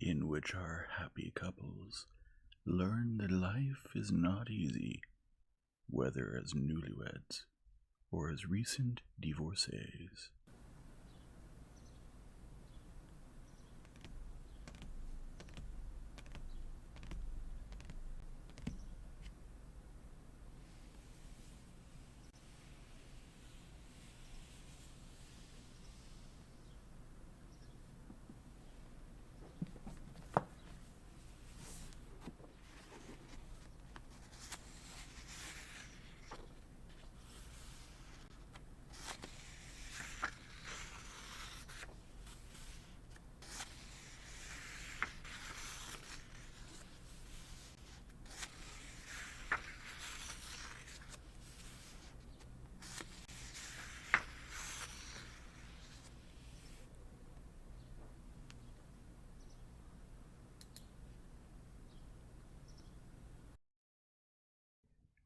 in which our happy couples learn that life is not easy, whether as newlyweds or as recent divorcees.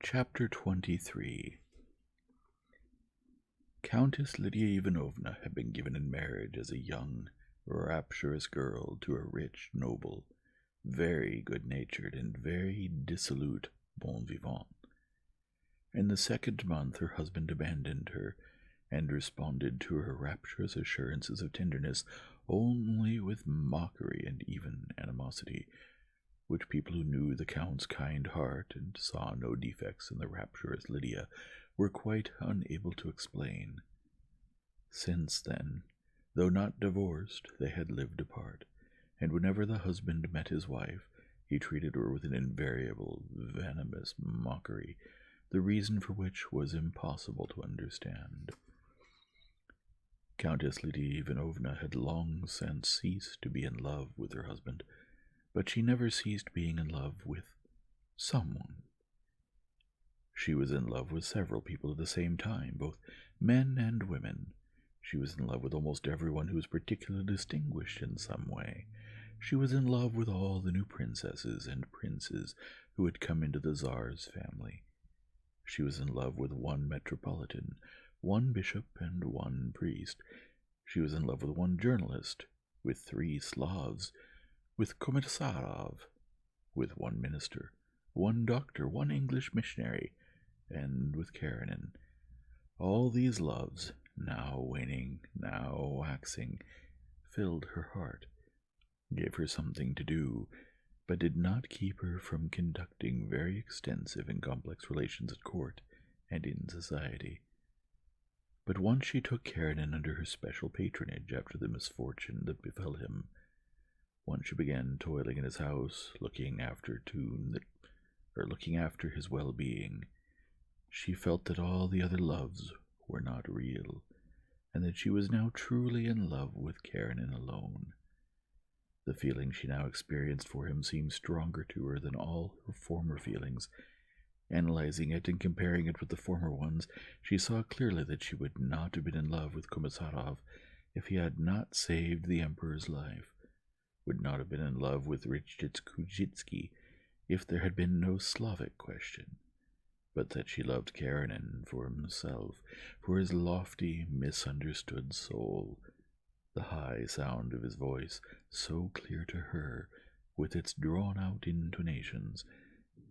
Chapter 23. Countess Lydia Ivanovna had been given in marriage as a young, rapturous girl to a rich, noble, very good-natured, and very dissolute bon vivant. In the second month her husband abandoned her, and responded to her rapturous assurances of tenderness only with mockery and even animosity, which people who knew the Count's kind heart and saw no defects in the rapturous Lydia were quite unable to explain. Since then, though not divorced, they had lived apart, and whenever the husband met his wife, he treated her with an invariable, venomous mockery, the reason for which was impossible to understand. Countess Lydia Ivanovna had long since ceased to be in love with her husband, but she never ceased being in love with someone. She was in love with several people at the same time, both men and women. She was in love with almost everyone who was particularly distinguished in some way. She was in love with all the new princesses and princes who had come into the Tsar's family. She was in love with one metropolitan, one bishop, and one priest. She was in love with one journalist, with 3 Slavs, with Komisarov, with one minister, one doctor, one English missionary, and with Karenina. All these loves, now waning, now waxing, filled her heart, gave her something to do, but did not keep her from conducting very extensive and complex relations at court and in society. But once she took Karenina under her special patronage after the misfortune that befell him. Once she began toiling in his house, looking after his well-being. She felt that all the other loves were not real, and that she was now truly in love with Karenina alone. The feeling she now experienced for him seemed stronger to her than all her former feelings. Analyzing it and comparing it with the former ones, she saw clearly that she would not have been in love with Komisarov if he had not saved the Emperor's life, would not have been in love with Richard Kujitsky if there had been no Slavic question, but that she loved Karenin for himself, for his lofty, misunderstood soul, the high sound of his voice, so clear to her, with its drawn-out intonations,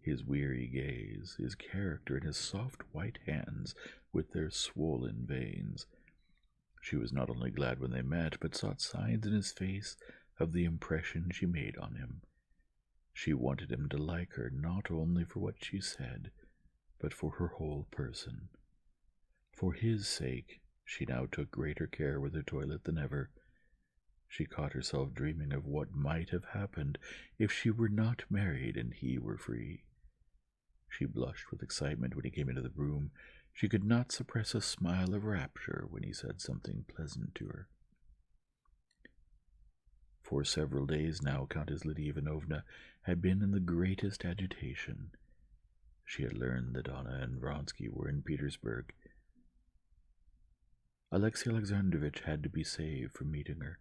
his weary gaze, his character, and his soft white hands with their swollen veins. She was not only glad when they met, but sought signs in his face of the impression she made on him. She wanted him to like her not only for what she said, but for her whole person. For his sake, she now took greater care with her toilet than ever. She caught herself dreaming of what might have happened if she were not married and he were free. She blushed with excitement when he came into the room. She could not suppress a smile of rapture when he said something pleasant to her. For several days now Countess Lydia Ivanovna had been in the greatest agitation. She had learned that Anna and Vronsky were in Petersburg. Alexey Alexandrovitch had to be saved from meeting her.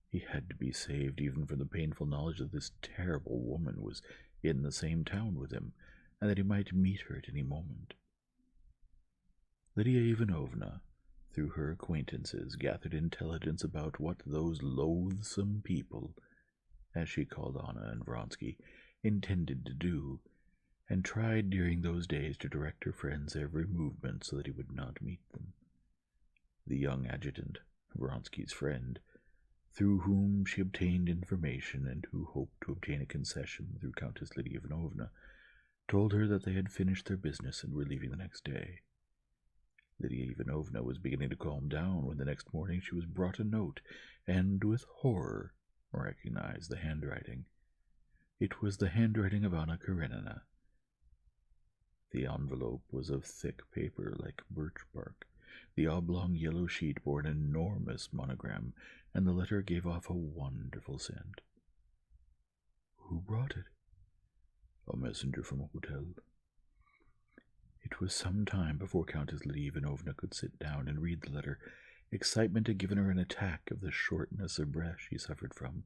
He had to be saved even from the painful knowledge that this terrible woman was in the same town with him, and that he might meet her at any moment. Lydia Ivanovna, through her acquaintances, gathered intelligence about what those loathsome people, as she called Anna and Vronsky, intended to do, and tried during those days to direct her friend's every movement so that he would not meet them. The young adjutant, Vronsky's friend, through whom she obtained information and who hoped to obtain a concession through Countess Lydia Ivanovna, told her that they had finished their business and were leaving the next day. Lydia Ivanovna was beginning to calm down when the next morning she was brought a note, and with horror recognized the handwriting. It was the handwriting of Anna Karenina. The envelope was of thick paper like birch bark. The oblong yellow sheet bore an enormous monogram, and the letter gave off a wonderful scent. Who brought it? A messenger from a hotel. It was some time before Countess Lydia Ivanovna could sit down and read the letter. Excitement had given her an attack of the shortness of breath she suffered from.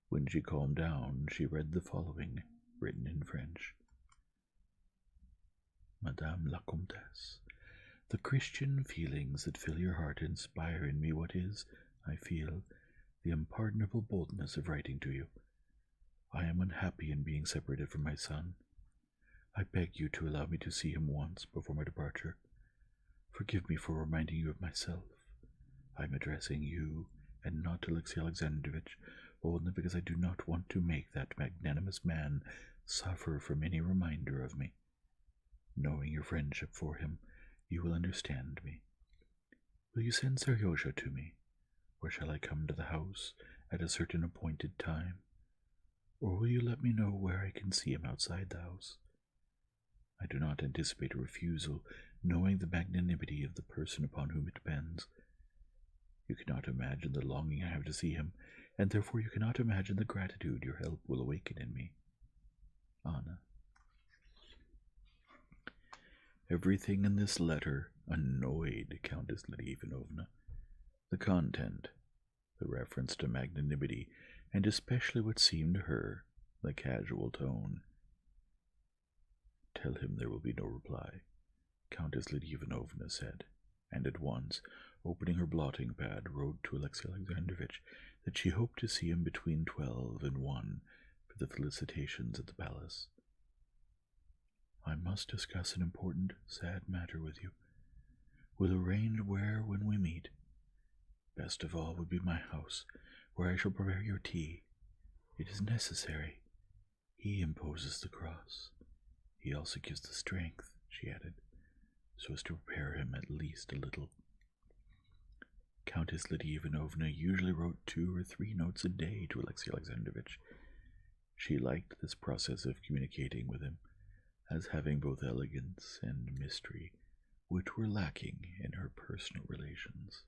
When she calmed down, she read the following, written in French. Madame la Comtesse, the Christian feelings that fill your heart inspire in me what is, I feel, the unpardonable boldness of writing to you. I am unhappy in being separated from my son. I beg you to allow me to see him once before my departure. Forgive me for reminding you of myself. I am addressing you, and not Alexey Alexandrovitch, only because I do not want to make that magnanimous man suffer from any reminder of me. Knowing your friendship for him, you will understand me. Will you send Seryozha to me, or shall I come to the house at a certain appointed time? Or will you let me know where I can see him outside the house? I do not anticipate a refusal, knowing the magnanimity of the person upon whom it depends. You cannot imagine the longing I have to see him, and therefore you cannot imagine the gratitude your help will awaken in me. Anna. Everything in this letter annoyed Countess Lydia Ivanovna. The content, the reference to magnanimity, and especially what seemed to her the casual tone. Tell him there will be no reply, Countess Lydia Ivanovna said, and at once, opening her blotting pad, wrote to Alexey Alexandrovitch that she hoped to see him between 12 and 1 for the felicitations at the palace. I must discuss an important, sad matter with you. We'll arrange where when we meet. Best of all would be my house, where I shall prepare your tea. It is necessary. He imposes the cross. He also gives the strength, she added, so as to prepare him at least a little. Countess Lydia Ivanovna usually wrote 2 or 3 notes a day to Alexey Alexandrovitch. She liked this process of communicating with him, as having both elegance and mystery, which were lacking in her personal relations.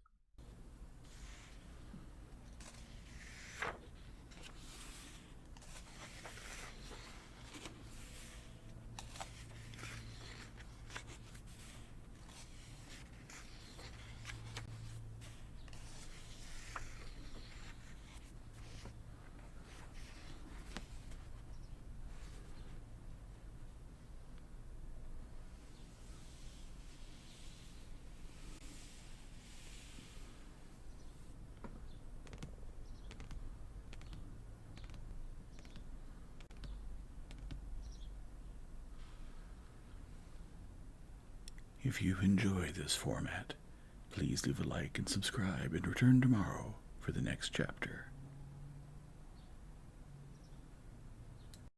If you enjoy this format, please leave a like and subscribe and return tomorrow for the next chapter.